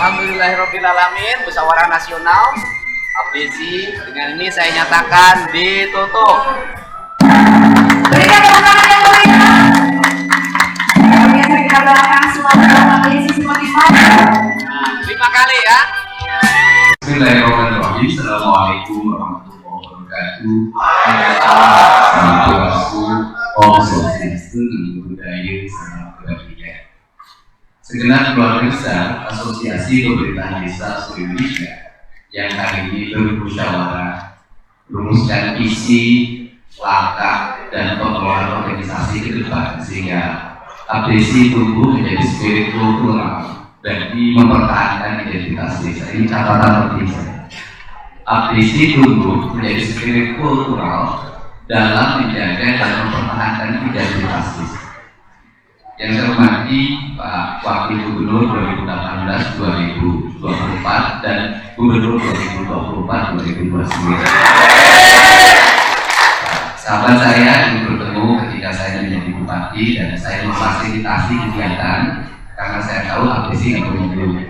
Alhamdulillahirobbilalamin, musyawarah nasional APDSI dengan ini saya nyatakan ditutup. Berikan tepuk tangan yang meriah. Biasa kita doakan semoga APDSI semakin maju. Terima kali ya. Bismillahirrahmanirrahim. Assalamualaikum warahmatullahi wabarakatuh. Om Swastiastu, Namo Buddhaya, Salam Kebajikan. Segenap keluarga besar Asosiasi Pemerintahan Desa seluruh Indonesia yang hari ini bermusyawarah merumuskan visi, langkah, dan pengelolaan organisasi ke depan sehingga APDSI tumbuh menjadi spirit kultural dan mempertahankan identitas desa. Ini catatan penting saya. APDSI tumbuh menjadi spirit kultural dalam menjaga dan mempertahankan identitas desa. Yang saya hormati Pak Wakil Gubernur 2018-2024 dan Gubernur 2024-2029. Sahabat saya yang bertemu ketika saya menjadi bupati dan saya memfasilitasi kegiatan karena saya tahu APDSI nggak punya duit,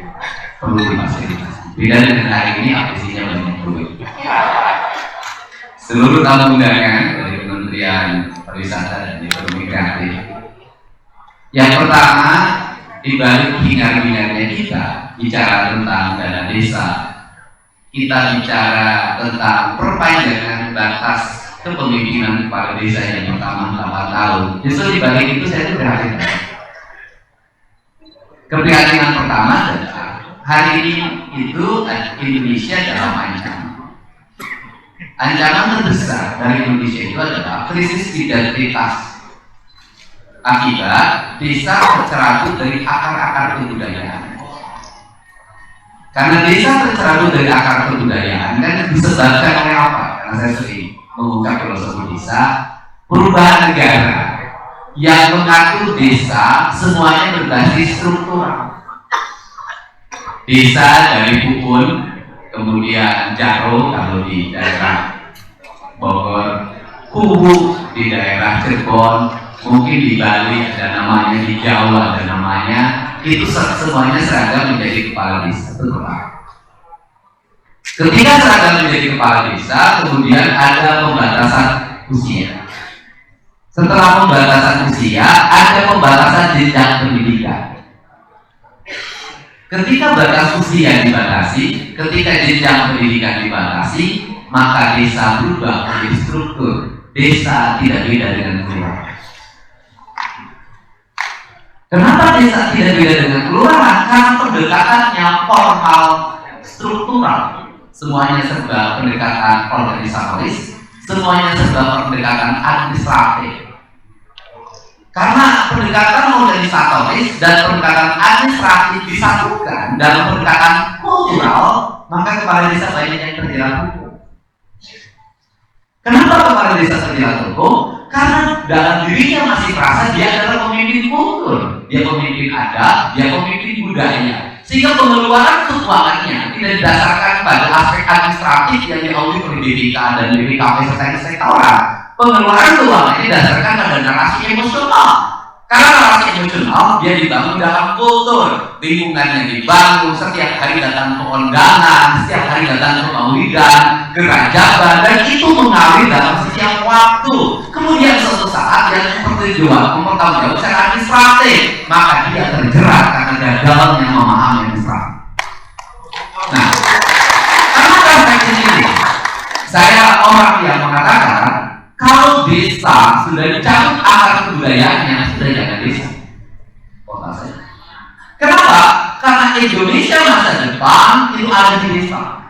perlu difasilitasi. Beda dengan hari ini APDSI-nya banyak duit. Seluruh tamu undangan dari Kementerian Pariwisata dan Ekonomi Kreatif. Yang pertama, di balik hingar-bingarnya kita bicara tentang dana desa, kita bicara tentang perpanjangan batas kepemimpinan kepala desa yang pertama 8 tahun. Justru di balik itu saya itu berhasil. Keprihatinan pertama adalah hari ini itu Indonesia dalam ancaman. Ancaman terbesar dari Indonesia itu adalah krisis identitas akibat desa tercerabut dari akar-akar kebudayaan. Karena desa tercerabut dari akar kebudayaan kan disebabkan oleh apa? Karena saya sering mengungkap filosofi desa, perubahan negara yang mengatur desa semuanya berbasis struktural. Desa dari Pupun, kemudian Jaro kalau di daerah Bogor, Kubu di daerah Cirebon, mungkin di Bali ada namanya, di Jawa ada namanya, itu semuanya seragam menjadi kepala desa. Ketika seragam menjadi kepala desa, kemudian ada pembatasan usia. Setelah pembatasan usia, ada pembatasan jenjang pendidikan. Ketika batas usia dibatasi, ketika jenjang pendidikan dibatasi, maka desa berubah menjadi struktur. Desa tidak beda dengan kelurahan. Kenapa desa tidak beda dengan kelurahan? Karena pendekatannya formal, struktural. Semuanya serba pendekatan organisatoris, semuanya serba pendekatan administratif. Karena pendekatan organisatoris dan pendekatan administratif disatukan dalam pendekatan kultural, maka kepala desa banyak yang terjerat hukum. Kenapa kepala desa terjerat hukum? Karena dalam dirinya masih merasa dia adalah pemimpin kultur, dia pemimpin adat, dia pemimpin budaya. Sehingga pengeluaran keuangannya tidak didasarkan pada aspek administratif yang diaudit oleh BPK dan BPKP serta sektoral. Pengeluaran keuangannya didasarkan pada narasi emosional. Karena narasi emosional dia dibangun dalam kultur, lingkungannya dibangun, setiap hari datang ke kondangan, setiap hari datang ke maulidan, gerajaban, dan itu mengalir dalam setiap waktu. Kemudian suatu saat yang bertujuan mempertanggungjawabkan secara administratif, maka dia terjerat karena gagalnya memahami administratif. Nah, karena perspektif ini, saya orang yang mengatakan kalau desa sudah dicabut akar kebudayaannya, sudah jangan desa. Kota saya. Kenapa? Karena Indonesia masa depan itu ada di desa.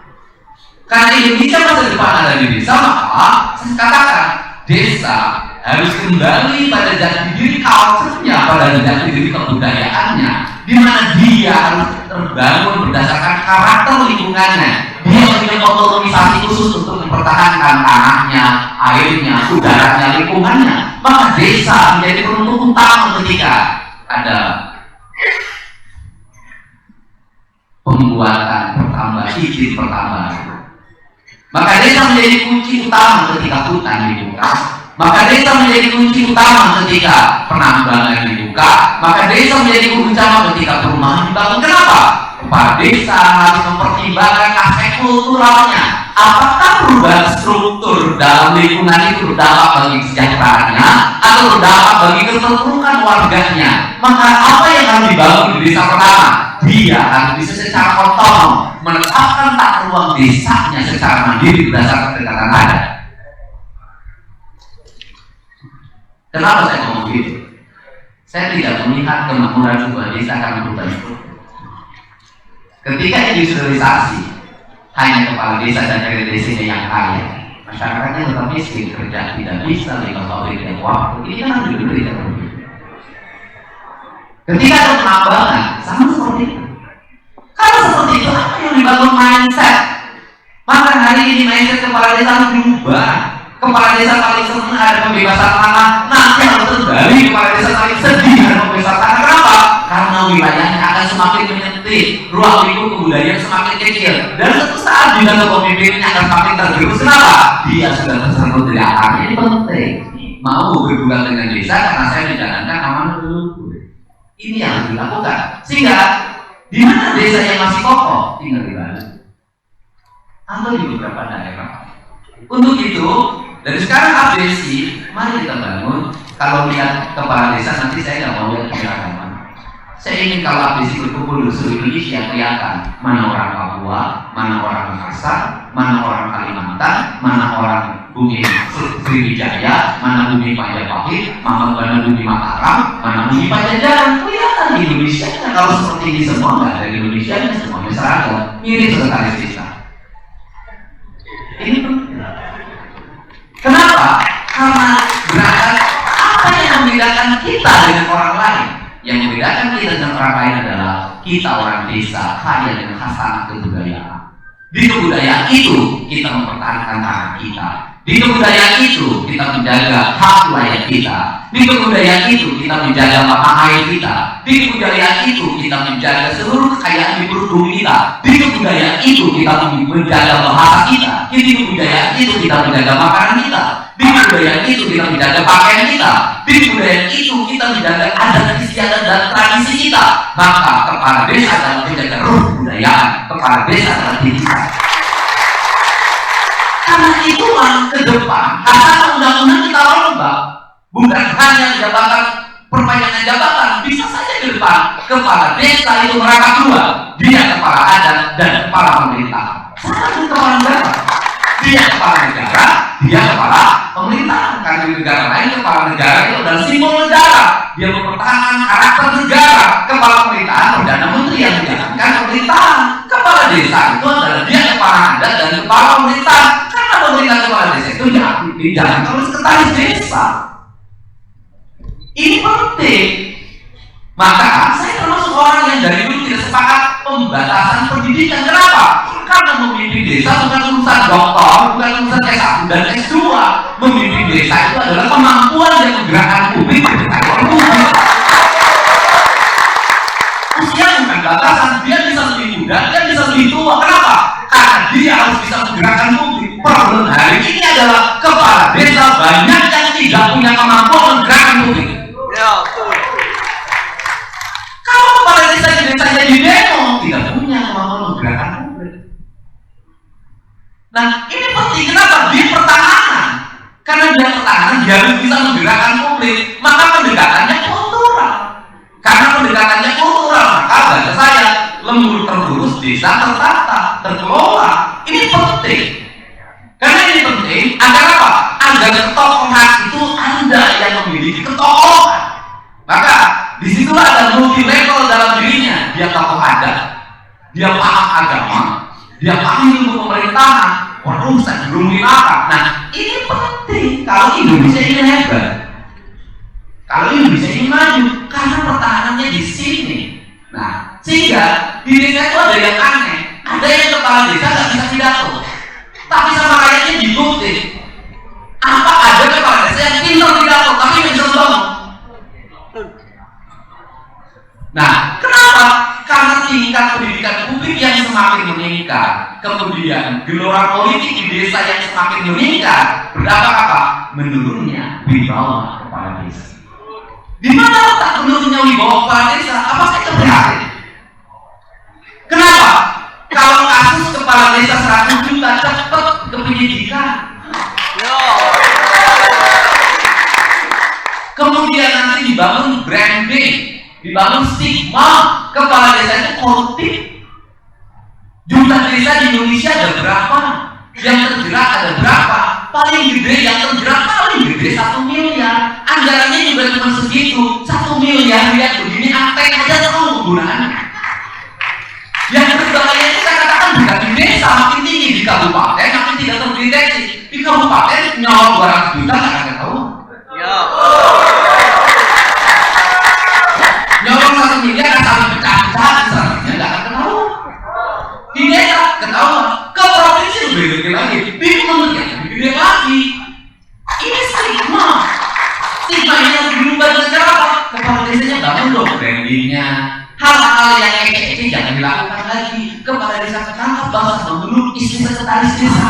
Karena Indonesia masa depan ada di desa, maka saya katakan desa harus kembali pada jati diri culture-nya, pada jati diri kebudayaannya, di mana dia harus terbangun berdasarkan karakter lingkungannya. Dia memiliki otonomisasi khusus untuk mempertahankan tanahnya, airnya, udaranya, lingkungannya. Maka desa menjadi penuntut utama ketika ada pembuatan pertambahan, izin pertambahan. Maka desa menjadi kunci utama ketika hutan dibuka. Maka desa menjadi kunci utama ketika penambangan dibuka. Maka desa menjadi kunci utama ketika perumahan dibangun. Kenapa? kepala desa harus mempertimbangkan aspek kulturalnya. Apakah perubahan struktur dalam lingkungan itu berdampak bagi kesejahteraannya atau berdampak bagi keterpurukan warganya? Maka apa yang harus dibangun di desa pertama? Dia harus bisa secara otonom menetapkan tata ruang desanya secara mandiri berdasarkan pendekatan adat. Kenapa saya ngomong begitu? Saya tidak melihat kemakmuran sebuah desa karena perubahan struktur. Ketika industrialisasi, hanya kepala desa dan kepala desanya yang kaya, masyarakatnya tetap miskin, kerja tidak bisa, lima pabrik yang waktu. Ini kan harus diberikan. Ketika ada penambangan, sama seperti itu. Kalau seperti itu, apa yang dibangun mindset? Maka hari ini mindset kepala desa harus diubah. Kepala desa paling senang ada pembebasan tanah, nanti harus kembali kepala desa paling sedih ada pembebasan tanah. Kenapa? Karena wilayahnya akan semakin menyempit, ruang lingkup kebudayaan semakin kecil, dan suatu saat juga kepemimpinannya akan semakin tergerus. Kenapa? Dia sudah terserut dari akarnya. Ini penting. Mau berhubungan dengan desa karena saya menjalankan amanah leluhur. Ini yang harus dilakukan. Sehingga di mana desa yang masih kokoh tinggal di Bali atau di beberapa daerah. Untuk itu, dari sekarang abdesi, mari kita bangun. Kalau lihat kepala desa nanti saya nggak mau lihat keberagaman. Saya ingin kalau abdesi berkumpul di seluruh Indonesia kelihatan mana orang Papua, mana orang Makassar, mana orang Kalimantan, mana orang bumi Sriwijaya, mana bumi Majapahit, mana bumi Mataram, mana bumi Pajajaran. Kelihatan di Indonesia. Kalau seperti ini semua nggak ada di Indonesia, semuanya seragam, mirip sekretaris desa. Ini penting. Kenapa? Karena berangkat apa yang membedakan kita dengan orang lain? Yang membedakan kita dengan orang lain adalah kita orang desa kaya dengan khasanah kebudayaan. Di kebudayaan itu kita mempertahankan tanah kita. Di kebudayaan itu kita menjaga hak wilayah kita. Di kebudayaan itu kita menjaga mata air kita. Di kebudayaan itu kita menjaga seluruh kekayaan di perut bumi kita. Di kebudayaan itu kita menjaga bahasa kita. Di kebudayaan itu kita menjaga makanan kita. Di kebudayaan itu kita menjaga pakaian kita. Di kebudayaan itu kita menjaga adat istiadat dan tradisi kita. Maka kepala desa adalah menjaga ruh kebudayaan. Kepala desa adalah diri kita. Karena itulah ke depan asal undang-undang kita rombak, bukan hanya jabatan perpanjangan jabatan. Bisa saja ke depan kepala desa itu merangkap dua, dia kepala adat dan kepala pemerintah. Sama dengan kepala negara, dia kepala negara, dia kepala pemerintah. Karena di negara lain kepala negara itu adalah simbol negara, dia mempertahankan karakter negara. Kepala pemerintahan perdana menteri yang menjalankan pemerintahan. Kepala desa itu adalah dia kepala adat dan kepala pemerintah. Pemerintah kepala desa itu dijalankan oleh sekretaris desa. Ini penting. Maka saya termasuk orang yang dari dulu tidak sepakat pembatasan pendidikan. Kenapa? Karena memimpin desa bukan urusan doktor, bukan urusan S1 dan S2. Memimpin desa itu adalah kemampuan dan menggerakkan publik berkaitan publik. Usia bukan batasan, dia bisa lebih muda, dia bisa lebih tua. Kenapa? Karena dia harus bisa menggerakkan publik. Problem hari ini adalah kepala desa banyak yang tidak punya kemampuan menggerakkan publik. Ya, betul. Kalau kepala desa di desanya di demo tidak punya kemampuan menggerakkan publik. Nah, ini penting. Kenapa? Dia pertahanan. Karena dia pertahanan, dia harus bisa menggerakkan publik. Maka pendekatannya kultural. Karena pendekatannya kultural, maka bahasa saya lembur terurus, desa tertata, terkelola. Ini penting. Karena ini penting agar apa? Agar ketokohan itu Anda yang memiliki ketokohan. Maka disitulah ada multi level dalam dirinya. Dia tokoh adat, dia paham agama, dia paham ilmu pemerintahan. Waduh, saya belum apa. Nah, ini penting kalau Indonesia ingin hebat. Kalau Indonesia ingin maju, karena pertahanannya di sini. Nah, sehingga di desa itu ada yang aneh. Ada yang kepala desa nggak bisa pidato, tapi sama rakyatnya dikutip. Apa ada kepala desa yang pintar pidato tapi nggak bisa ngomong? Nah, kenapa? Karena tingkat pendidikan publik yang semakin meningkat, kemudian gelora politik di desa yang semakin meningkat, berdampak apa? Menurunnya wibawa kepala desa. Di mana letak menurunnya wibawa kepala desa? Apa saya prihatin? Kenapa? kepala desa 100 juta cepet ke pendidikan. Kemudian nanti dibangun branding, dibangun stigma, kepala desa itu koruptif. Jumlah desa di Indonesia ada berapa? Yang terjerat ada berapa? Paling gede yang terjerat paling gede 1 miliar. Anggarannya juga cuma segitu, 1 miliar lihat begini ATM aja tahu penggunaannya. Yang berbahaya itu saya katakan bukan di desa, makin tinggi di kabupaten, makin tidak terdeteksi. Di kabupaten nyawa 200 juta nggak ada tahu. Nyolong 1 miliar dan saling pecah-pecah, selanjutnya nggak akan ketahuan. Di desa ketahuan, ke provinsi lebih gede lagi, di kementerian lebih gede lagi. Ini stigma. Stigma ini harus dirubah dengan cara apa? Kepala desanya bangun dong brandingnya. Hal-hal yang kece-kece jangan dilakukan lagi. Kepala desa ketangkap bahwa membunuh istri sekretaris desa.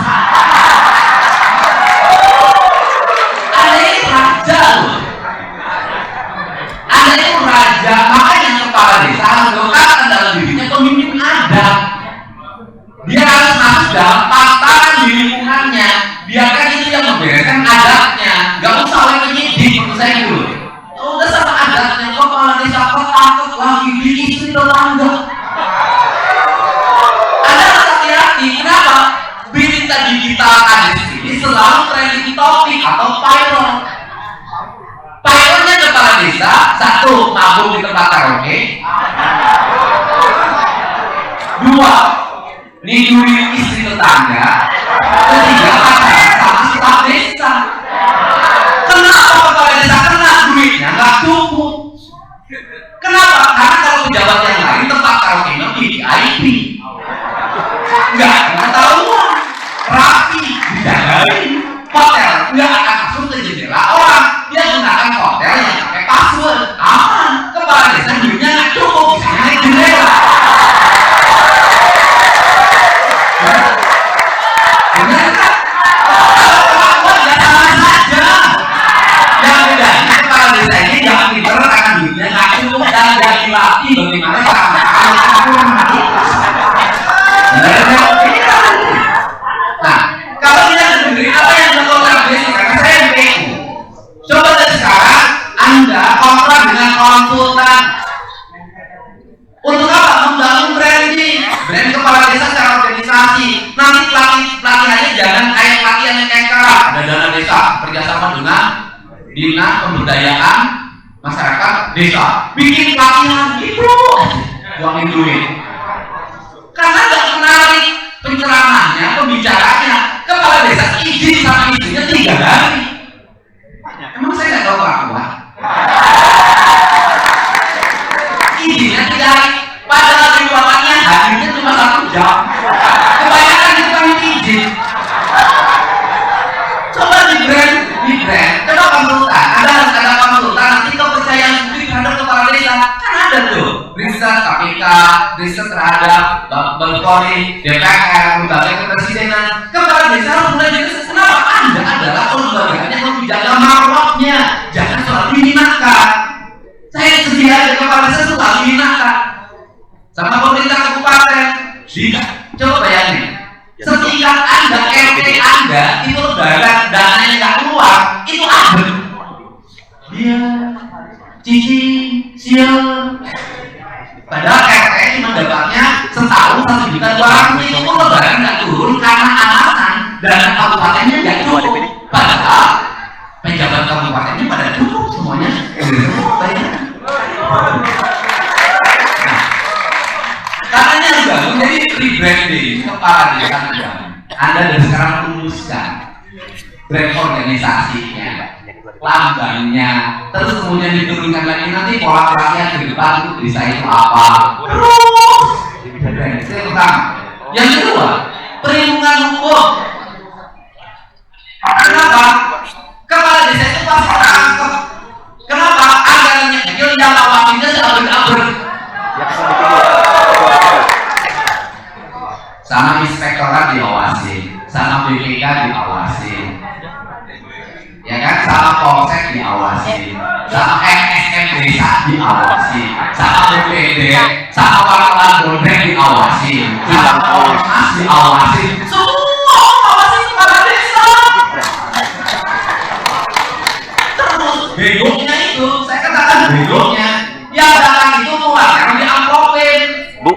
Ada yang raja loh. Ada yang raja, makanya kepala desa harus meletakkan dalam dirinya pemimpin adat. Dia harus masuk dalam tataran di lingkungannya. Biarkan itu yang membereskan adatnya. Gak usah oleh penyidik menurut saya dulu. Udah sama adatnya, kepala desa takut lagi di istri tetangga. Anda harus hati-hati. Kenapa? Berita digital ada ini selalu trending topik atau viral. Viralnya kepala desa, 1, mabuk di tempat karaoke. 2, niduri istri tetangga. 3, pacaran sama staf desa. Kenapa kepala desa kena duitnya nggak cukup? Kenapa? Karena kalau pejabat yang lain tempat karaoke-nya VIP, nggak ketahuan, rapi, dijagain. Hotel nggak akan masuk ke jendela orang. Dia gunakan hotel yang pakai password, aman. Kepala desa duitnya nggak cukup, bisa naik jendela. Benar kan? Kalau kelakuan nggak salah saja. Yang bedanya kepala desa ini jangan pinter akan duitnya nggak cukup dan dia dilatih bagaimana cara Nah, kalau tidak sendiri apa yang dilakukan desa? Karena saya yang PU. Coba dari sekarang Anda kontrak dengan konsultan. Untuk apa? Membangun branding, brand kepala desa secara organisasi. Nanti pelatihannya jangan kayak pelatihan yang kayak sekarang. Ada dana desa kerjasama dengan Dinas Pemberdayaan Masyarakat Desa. Bikin pelatihan gitu, buangin duit. Karena nggak menarik penceramahnya, pembicaranya. Kepala desa izin sama istrinya 3 hari. Emang saya nggak tahu kelakuan? Izinnya 3 hari. Padahal di ruangannya hadirnya cuma 1 jam. Kebanyakan itu kan izin. Coba di brand. Coba konsultan. Anda harus ada konsultan. Nanti kepercayaan publik terhadap kepala desa kan ada tuh. Riset KPK, riset terhadap Polri, DPR, lembaga kepresidenan. Kepala desa harus mulai riset. Kenapa? Anda adalah kelembagaan yang harus dijaga marwahnya. Jangan selalu dihinakan. Saya sedia ada kepala desa selalu dihinakan. Sama pemerintah kabupaten. Coba bayangin. Setiap Anda, RT Anda itu lebaran dananya nggak keluar, itu ada. Dia cici, sial. Padahal RT cuma dapatnya setahun 1.200.000. Itu pun lebaran nggak turun karena alasan dana kabupatennya nggak cukup. Padahal pejabat kabupatennya pada cukup semuanya. Katanya juga menjadi rebranding kepala desa Anda dari sekarang rumuskan brand organisasinya, lambangnya, terus kemudian diturunkan lagi nanti pola pelatihan ke depan itu desa itu apa, terus itu yang pertama. Yang kedua, perlindungan hukum. Kenapa? Kepala desa itu pasti terangkep. Kenapa? Anggarannya kecil dan awasinya seabur-abur. Sama inspektorat diawasi, sama BPK diawasi, ya kan, sama polsek diawasi, sama MSM desa diawasi, sama BPD, sama wartawan boldek diawasi. Hilang terus. Diawasin. Semua awasi kepala desa. Terus begonya itu, saya katakan begonya, yang datang itu keluar karena diamplopin. Bu,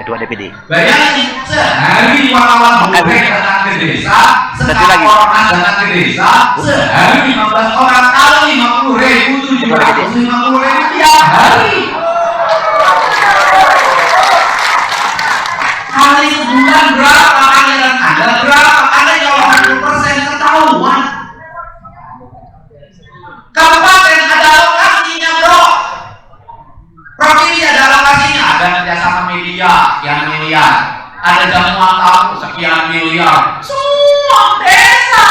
Ketua DPD. Bayangin, sehari wartawan bukan datang ke desa, sekarang orang datang ke desa, sehari 15 orang, kali 50.000, 750.000 tiap hari. Kali sebulan berapa anggaran Anda? Berapa? Anda kalau 100% ketahuan. Kabupaten ada alokasinya, bro. Provinsi ada alokasinya, ada kerjasama media sekian miliar, ada jamuan tamu sekian miliar, semua desa.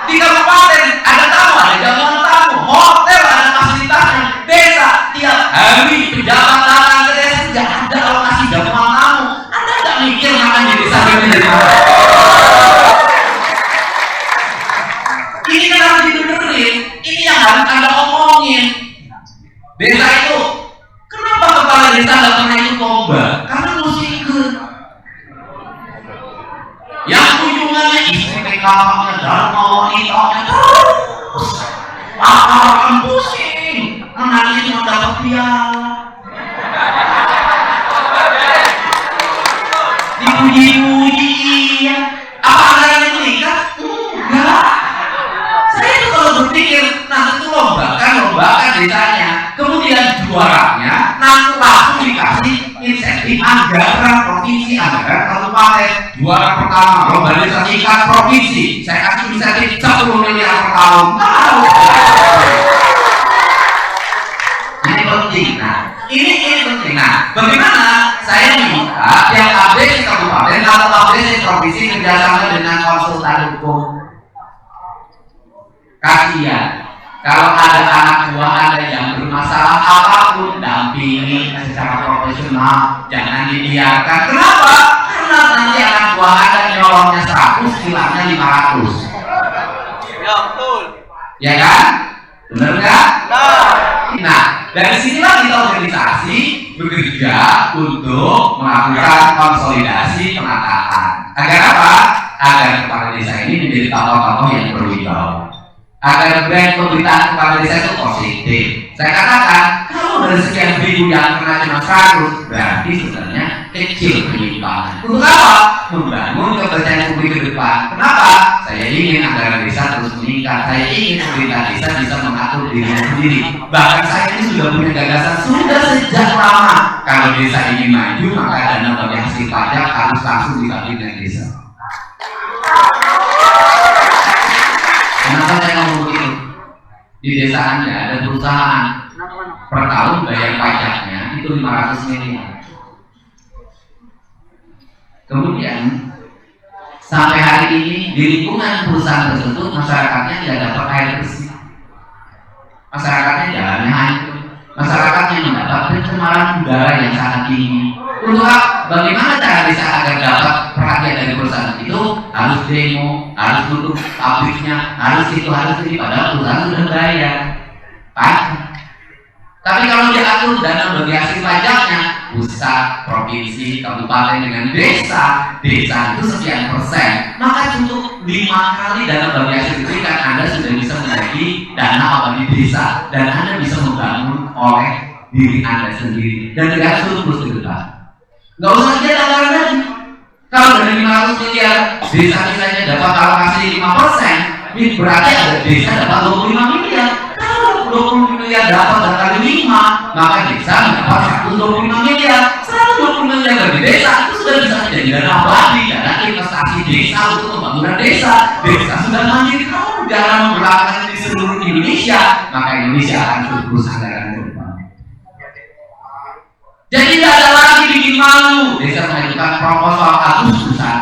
Di kabupaten ada tamu, ada jamuan tamu, hotel ada fasilitasnya, desa tiap hari pejabat datang ke desa tidak ada alokasi jamuan tamu. Anda nggak mikir makan di desa ini dari mana? Ini kenapa dibenerin? Ini yang harus Anda omongin. Desa itu, kenapa kepala desa nggak pernah ikut lomba? Karena mesti ikut. Yang kunjungannya istri PKK-nya, dharma wanitanya terus. Akan pusing, menangnya cuma dapat piala. Dipuji-puji, iya. Apa Anda yang menikah? Enggak. Saya itu kalau berpikir, nanti itu lombakan desanya. Kemudian juaranya nanti langsung dikasih insentif anggaran provinsi, anggaran kabupaten. Juara pertama lomba desa tingkat provinsi, saya kasih insentif 10 miliar per tahun. Ini penting. Nah, ini penting. Nah, bagaimana saya minta yang ABC kabupaten atau ABC provinsi kerjasama dengan konsultan hukum. Kasihan. Kalau ada anak buah Anda yang bermasalah apapun, dampingi secara profesional, jangan dibiarkan. Kenapa? Karena nanti anak buah Anda nyolongnya 100, hilangnya 500. Ya betul. Ya kan? Benar nggak? Nah, dari sinilah kita organisasi bekerja untuk melakukan konsolidasi penataan. Agar apa? Agar kepala desa ini menjadi tokoh-tokoh yang berwibawa. Agar brand pemberitaan kepada desa itu positif. Saya katakan, kalau dari sekian ribu yang kena cuma 100, berarti sebenarnya kecil penyimpangan. Untuk apa? Membangun kepercayaan publik ke depan. Kenapa? Saya ingin anggaran desa terus meningkat. Saya ingin pemerintah desa bisa mengatur dirinya sendiri. Bahkan saya ini sudah punya gagasan sudah sejak lama. Kalau desa ingin maju, maka dana bagi hasil pajak harus langsung dibagi dengan desa. Kenapa saya ngomong begitu? Di desa Anda ada perusahaan per tahun bayar pajaknya itu 500 miliar. Kemudian sampai hari ini di lingkungan perusahaan tersebut masyarakatnya tidak dapat air bersih. Masyarakatnya jalannya hancur. Masyarakatnya mendapat pencemaran udara yang sangat tinggi. Untuk bagaimana cara desa agar dapat perhatian dari perusahaan itu? Harus demo, harus tutup pabriknya, harus itu, harus ini. Padahal perusahaan sudah bayar pajak. Tapi kalau diatur dana bagi hasil pajaknya, pusat, provinsi, kabupaten dengan desa itu sekian persen, maka cukup 5 kali dana bagi hasil berikan Anda sudah bisa menjadi dana bagi desa dan Anda bisa membangun oleh diri Anda sendiri dan tidak surplus ke depan. Nggak usah lihat anggaran lagi. Kalau dari 500 miliar desa misalnya dapat alokasi 5%, ini berarti ada desa dapat 25 miliar. Kalau 20 miliar dapat kali 5, maka desa mendapat 125 miliar. 120 miliar dari desa itu sudah bisa menjadi dana abadi, dana investasi desa untuk pembangunan desa. Desa sudah mandiri. Kalau dalam berlakukan di seluruh Indonesia, maka Indonesia akan surplus anggaran ke depan. Jadi tidak ada lagi bikin malu. Desa mengajukan proposal Agustusan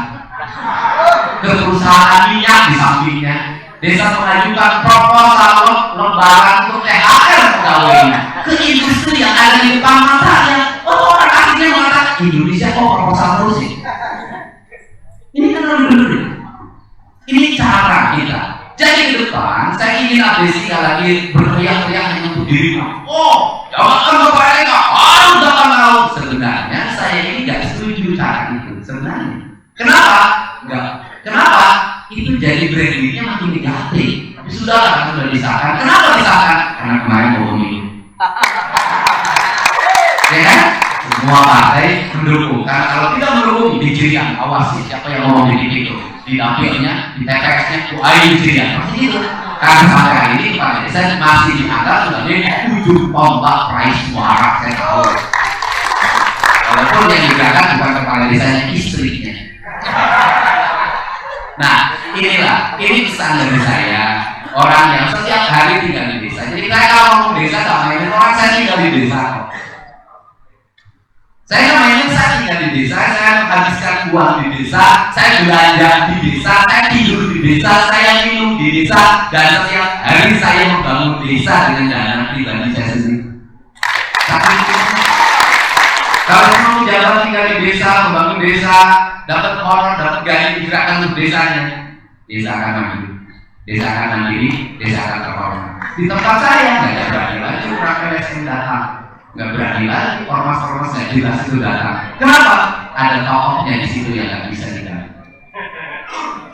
ke perusahaan minyak di sampingnya. Desa mengajukan proposal lembaran untuk THR pegawainya ke industri yang ada di depan matanya. Oh, orang aslinya mengatakan Indonesia kok proposal terus sih. Ini kan benar. Ini cara kita. Jadi ke depan saya ingin ABC lagi berteriak-teriak hanya untuk diri. Oh, jangan mereka harus dapat menjadi brandingnya makin negatif. Tapi sudahlah, kan sudah disahkan. Kenapa disahkan? Karena kemarin mau pemilu. Ya kan? Semua partai mendukung. Karena kalau tidak mendukung, dijirian. Awas siapa yang ngomong begitu. Di dapilnya, di TPS-nya, ayo dijirian. Pasti gitu. Karena sampai hari ini kepala desa masih dianggap sebagai ujung tombak peraih suara. Saya tahu. Walaupun yang digunakan bukan kepala desanya, istrinya. Nah, ini pesan dari saya. Orang yang setiap hari tinggal di desa. Jadi saya kalau ngomong desa sama ini orang saya tinggal di desa. Saya namanya saya tinggal di desa, saya menghabiskan uang di desa, saya belanja di desa, saya tidur di desa, saya minum di desa, dan setiap hari saya membangun desa dengan dana pribadi saya sendiri. Tapi kalau mau jalan tinggal di desa, membangun desa, dapat honor, dapat gaji digerakkan untuk desanya, desa akan maju, desa akan mandiri, desa akan terhormat. Di tempat saya nggak ada berani lagi orang LSM datang. Nggak berani lagi ormas-ormas yang jelas itu datang. Kenapa? Ada tokohnya di situ yang nggak bisa diganti.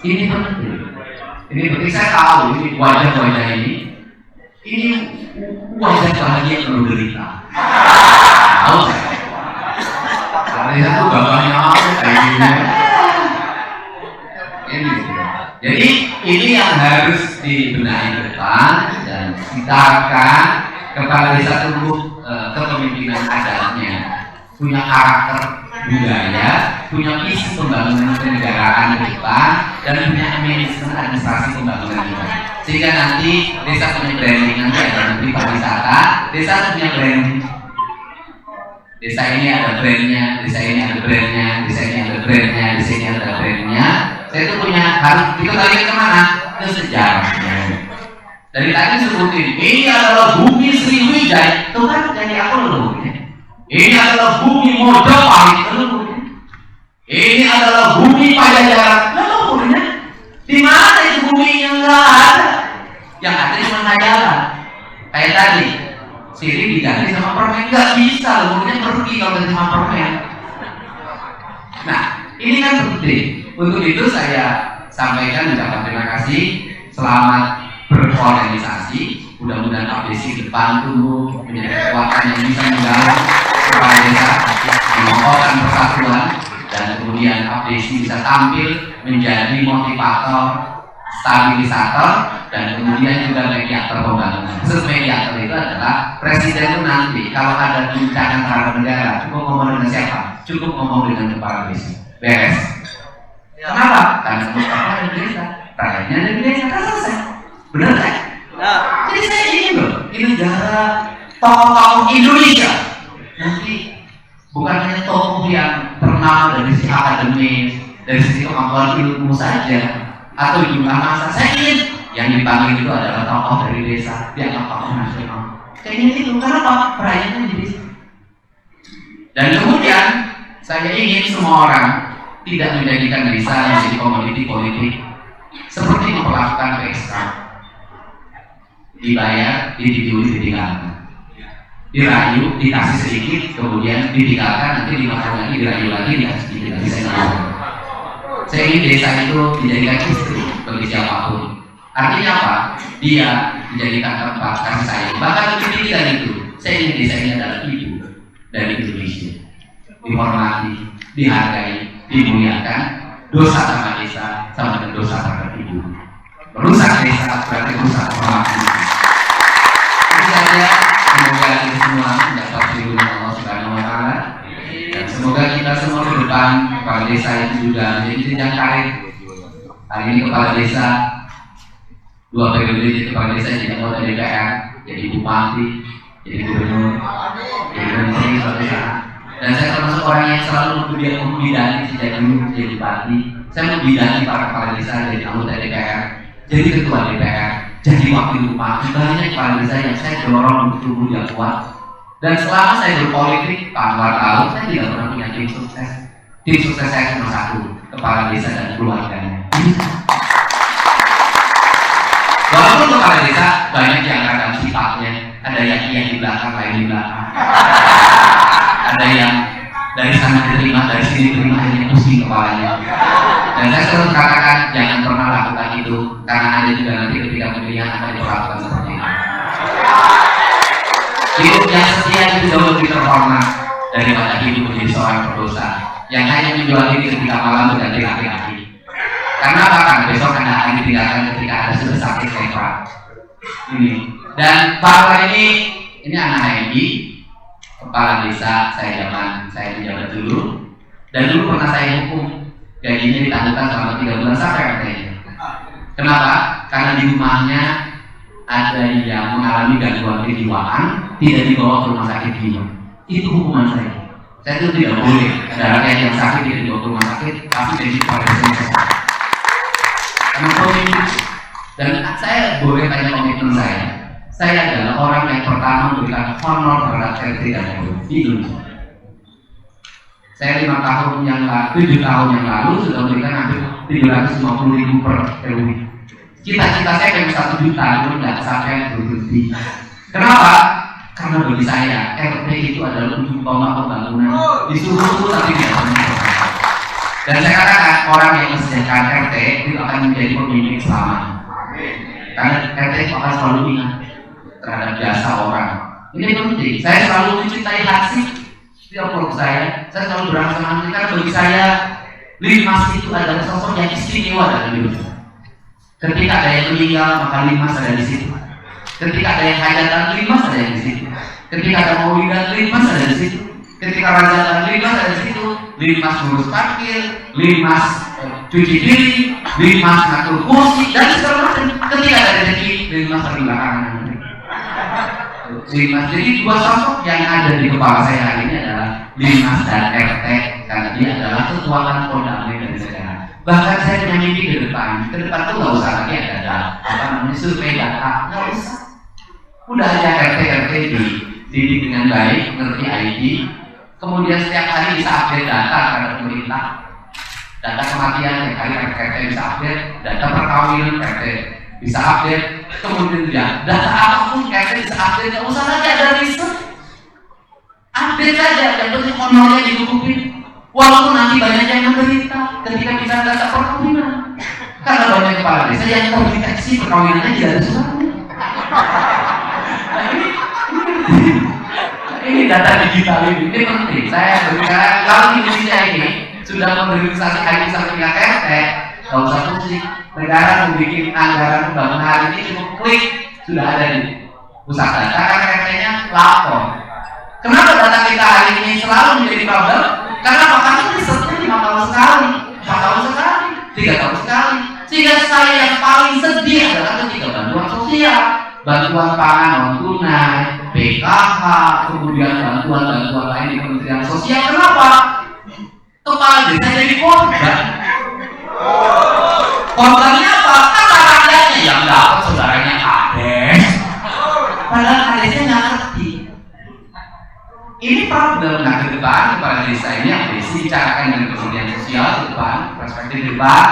Ini penting. Ini penting. Saya tahu ini wajah-wajah ini wajah bahagia yang menderita. Tahu saya. Karena itu bapaknya aku kayak gini. Ini. Jadi ini yang harus dibenahi ke depan dan ditarikkan kepala desa tumbuh kepemimpinan adatnya, punya karakter budaya, punya visi pembangunan kenegaraan ke depan, dan punya manajemen administrasi pembangunan kita. Sehingga nanti desa punya branding, nanti ada menteri pariwisata, desa punya branding. Desa ini ada brandnya, desa ini ada brandnya, desa ini ada brandnya, desa ini ada brandnya. Saya itu punya harus kita balik kemana? Ke sejarahnya. Dari tadi sebutin, ini adalah bumi Sriwijaya, itu kan jadi apa loh? Ini adalah bumi Mojopahit, ini adalah bumi Pajajaran, lalu di mana itu bumi yang nggak ada? Yang ada cuma khayalan. Kayak tadi, sirih diganti sama permen, nggak bisa, bumbunya pergi kalau ganti sama permen. Nah, ini kan penting. Untuk itu saya sampaikan ucapan terima kasih, selamat berorganisasi, mudah-mudahan APDC ke depan tumbuh menjadi kekuatan yang bisa menggalang kepala desa, mengokohkan persatuan, dan kemudian APDC bisa tampil menjadi motivator, stabilisator, dan kemudian juga mediator pembangunan. Mediator itu adalah presiden itu nanti kalau ada guncangan terhadap negara, cukup ngomong dengan siapa? Cukup ngomong dengan kepala desa. Beres. Kenapa? Karena kepala dari desa, rakyatnya dari desa, kan selesai. Benar kan? Nah, jadi saya ingin loh, ini negara tokoh-tokoh Indonesia nanti bukan hanya tokoh yang ternama dari sisi akademis, dari sisi kemampuan ilmu saja, atau jumlah masa. Saya ingin yang dipanggil itu adalah tokoh dari desa, dianggap tokoh nasional. Saya ingin itu, kenapa? Perayaannya di desa. Dan kemudian saya ingin semua orang tidak menjadikan desa menjadi komoditi politik, seperti memperlakukan PSK. Dibayar, ditinggalkan, dirayu, dikasih sedikit, kemudian ditinggalkan, nanti dimakan lagi, dirayu lagi, dikasih sedikit lagi. Saya ingin desa itu dijadikan istri bagi siapapun. Artinya apa? Dia dijadikan tempat kasih sayang. Bahkan lebih tinggi dari itu, saya ingin desa ini adalah ibu dari Indonesia, dihormati, dihargai, dimuliakan. Dosa sama desa sama dengan dosa terhadap ibu. Merusak desa berarti merusak hormat. Semoga kita semua mendapat ridho Allah Subhanahu wa Ta'ala, dan semoga kita semua ke depan kepala desa itu juga menjadi jenjang karir. Hari ini kepala desa 2 periode jadi kepala desa, jadi anggota DPR, jadi bupati, jadi gubernur, jadi menteri suatu saat. Dan saya termasuk orang yang selalu membidangi sejak dulu jadi bupati. Saya membidangi para kepala desa jadi anggota DPR, jadi ketua DPR, jadi wakil bupati. Banyak kepala desa yang saya dorong untuk tumbuh yang kuat. Dan selama saya berpolitik, Pak Anwar tahu, saya tidak pernah punya tim sukses. Tim sukses saya cuma satu, kepala desa dan keluarganya. Walaupun kepala desa banyak yang ragam sifatnya, ada yang di belakang, lain di belakang. Ada yang dari sana diterima, dari sini diterima, hanya pusing kepalanya. Dan saya selalu katakan jangan pernah lakukan itu, karena ada juga nanti ketika pemilihan akan diperlakukan seperti itu. Hidup yang setia itu jauh lebih terhormat daripada hidup menjadi seorang berdosa yang hanya menjual diri ketika malam berganti laki-laki. Karena bahkan besok Anda akan ditinggalkan ketika Anda sudah sakit kayak Pak ini. Dan Pak ini anak HMI, kepala desa saya menjabat dulu. Dan dulu pernah saya hukum, gajinya ditangguhkan selama 3 bulan sampai katanya. Kenapa? Karena di rumahnya ada yang mengalami gangguan kejiwaan, tidak dibawa ke rumah sakit jiwa. Itu hukuman saya. Saya itu tidak boleh ada rakyat yang sakit tidak dibawa ke rumah sakit, tapi jadi pada semua. Dan saya boleh tanya komitmen saya. Saya adalah orang yang pertama memberikan honor terhadap RT dan RW di Indonesia. Saya 7 tahun yang lalu sudah memberikan hampir 350.000 per RW. Cita-cita saya pengen 1 juta, itu tidak sampai berhenti. Kenapa? Karena bagi saya RT itu adalah ujung tombak pembangunan. Disuruh tapi tidak pernah. Dan saya katakan orang yang mensejahterakan RT itu akan menjadi pemimpin selamanya. Karena RT itu akan selalu ingat terhadap jasa orang. Ini penting. Saya selalu mencintai hasil setiap produk saya selalu berasa nanti karena bagi saya Limas itu adalah sosok yang istimewa dalam hidup. Ketika ada yang meninggal maka Limas ada di situ. Ketika ada yang hajatan Limas ada di situ. Ketika ada maulidan Limas ada di situ. Ketika rajatan Limas ada di situ. Limas ngurus parkir, Limas cuci piring, Limas ngatur kursi dan segala macam. Ketika ada rezeki Limas di belakangan. Limas, jadi 2 sosok yang ada di kepala saya hari ini adalah Limas dan RT karena dia adalah ketuaan fondamental dari negara. Bahkan saya punya mimpi ke depan tuh nggak usah lagi ada survei data, nggak usah. Udah aja RT dididik dengan baik, ngerti IT, kemudian setiap hari bisa update data terhadap pemerintah, data kematian yang kali RT bisa update, data perkawinan RT bisa update, kemudian data apapun RT bisa update, nggak usah lagi ada riset, update saja, yang penting honornya dicukupin. Walaupun nanti banyak yang menderita ketika bisa data perkawinan, karena banyak kepala desa yang terdeteksi perkawinannya tidak ada suratnya. Ini data digital ini penting. Saya berbicara kalau Indonesia ini sudah memobilisasi IT sampai tingkat RT, nggak usah pusing. Negara membuat anggaran pembangunan hari ini cukup klik sudah ada di pusat data karena RT-nya lapor. Kenapa data kita hari ini selalu menjadi problem? Karena makanya risetnya 5 tahun sekali, 4 tahun sekali, 3 tahun sekali. Sehingga saya yang paling sedih adalah ketika bantuan sosial, bantuan pangan non tunai, PKH, kemudian bantuan lain di Kementerian Sosial. Kenapa? Kepala desa jadi korban. Korbannya apa? Kata rakyatnya yang dapat saudaranya kades. Padahal kadesnya nggak ngerti. Ini problem. Nah, ke depan kepala desa ini yang bicarakan dengan Kementerian Sosial ke depan, perspektif depan,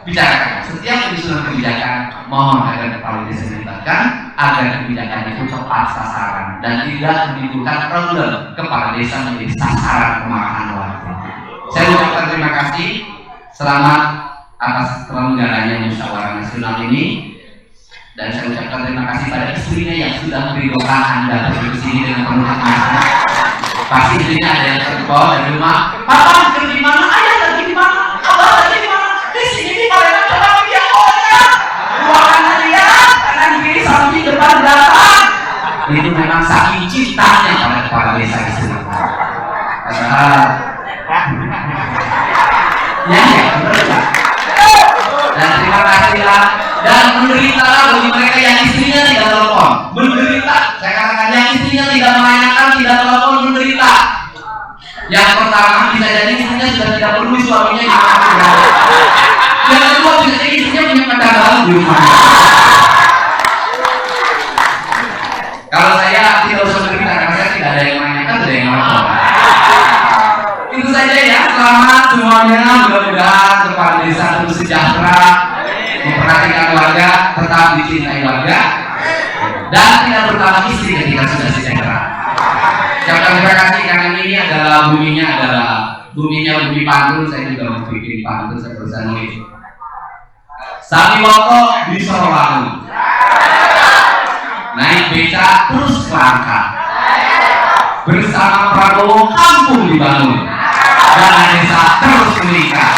bicarakan setiap penyusunan kebijakan. Mohon agar kepala desa dilibatkan agar kebijakan itu tepat sasaran dan tidak menimbulkan problem kepala desa menjadi sasaran kemarahan warga. Saya ucapkan terima kasih, selamat atas terselenggaranya musyawarah nasional ini, dan saya ucapkan terima kasih pada istrinya yang sudah meridokan Anda pergi ke sini dengan penuh hati. Pasti istrinya ada yang terpol dari rumah. Papa kerja di mana? Ayah lagi di mana? Abah lagi di mana? Di sini di mana? Coba dia orangnya. Ruangan dia kanan kiri samping depan belakang. Itu memang saking cintanya pada kepala desa istri. Ya, benar. Dan terima kasihlah dan menderitalah bagi mereka yang istrinya tidak telepon. Menderita, saya katakan yang istrinya tidak melayangkan, tidak telepon, menderita. Yang pertama bisa jadi istrinya sudah tidak perlu suaminya di rumah. Yang kedua bisa jadi istrinya punya pacar baru di rumah. Kalau saya tidak usah menderita karena saya tidak ada yang melayangkan, tidak ada yang telepon. Itu saja ya, selamat semuanya, mudah-mudahan kepala desa terus sejahtera, memperhatikan warga, tetap dicintai warga, dan tidak bertambah istri ketika sudah sejahtera. Terima kasih karena ini adalah buminya adalah Buminya bumi pantun, saya juga mau bikin pantun, saya berusaha nulis. Samiwoto di Sorowangun, naik beca terus langkah, bersama Prabowo kampung dibangun, dana desa terus meningkat.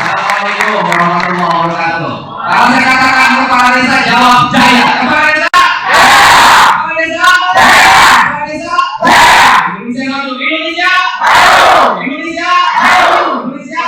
Assalamualaikum warahmatullahi wabarakatuh. Kalau saya katakan kepala desa, jawab jaya. Kepala desa, kepala desa, kepala desa. Indonesia maju, Indonesia, Indonesia, Indonesia.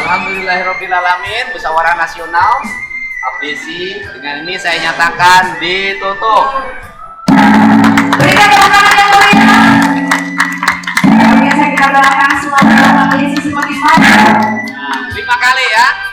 Alhamdulillahirrahmanirrahim, musyawarah nasional ABSI dengan ini saya nyatakan ditutup. Berikan tepuk tangan yang meriah. Biasa kita doakan semua ABSI semakin maju. Nah, 5 kali ya.